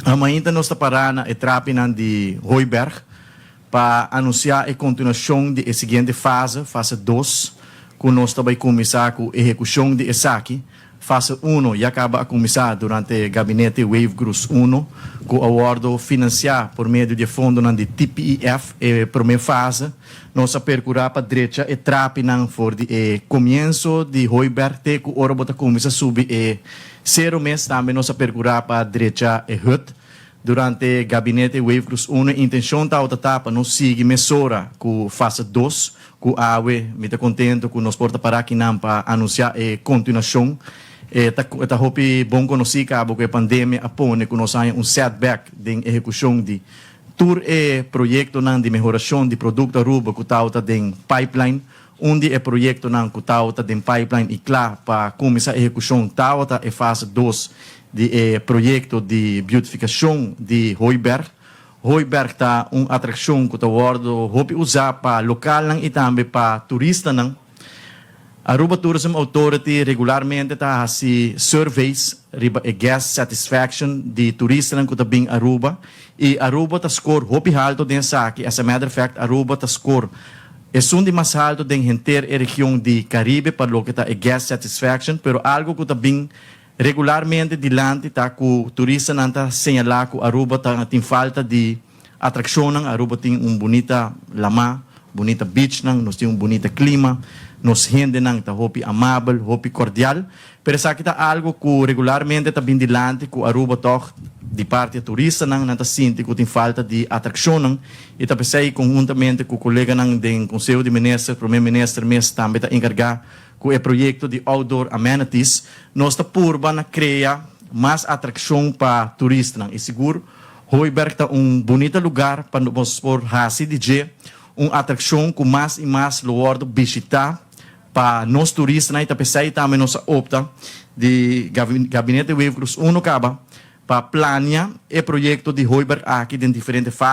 Ainda nós para na etapa de Hooiberg para anunciar a continuação da seguinte fase 2, que nós também começar com a execução de ESAC. Fase 1 já acaba a começar durante o gabinete Wave Cruz 1, com o acordo financiar por meio de fundo de TPIF, a primeira fase. Nós percorrer para a direita e trape for de começo de Hooiberg, até que o ora começa a subir 0 mês também nós percorrer para a direita e HUT. Durante o gabinete Wave Cruz 1, a intenção da outra etapa não sigue mesura com fase 2, com a AWE, me está contente com nós porta para aqui para anunciar a continuação. Está bom conhecer que a pandemia apone que nós temos setback de execução de todo o projeto de melhoração de produto Aruba que está em pipeline, onde o projeto que está em pipeline e claro para começar a execução está em fase 2 de projeto de beautificação de Hooiberg. Hooiberg está uma atração que está usar para local e também para turistas. Aruba Tourism Authority regularmente está fazendo surveys riba a guest satisfaction de turistas que está bem Aruba e Aruba está score hopi alto dessa aqui. As a matter of fact, Aruba está score é de mais alto da inteira região de Caribe para o que está a guest satisfaction, pero algo que está bem regularmente dilante tá com o turista não está señalar que Aruba tem falta de atração. Aruba tem bonita lama, bonita beach, nós tem bonita clima, nos gente está hopi amável, hopi cordial. Pero sa kita algo que regularmente está bem dilante que Aruba toch de parte do turista não está sente que tem falta de atração. E está pensei conjuntamente com o colega do Conselho de Ministros, Primeiro-Ministro, mas também está encarregado com o projeto de outdoor amenities, nós está purba criar mais atração para turistas. E seguro, Hooiberg está bonito lugar para nós por fazer uma atração com mais e mais lugar de visitar para nós turistas. E também também nós opta de gabinete Wave Cruz 1 para planear o projeto de Hooiberg aqui em diferentes fases.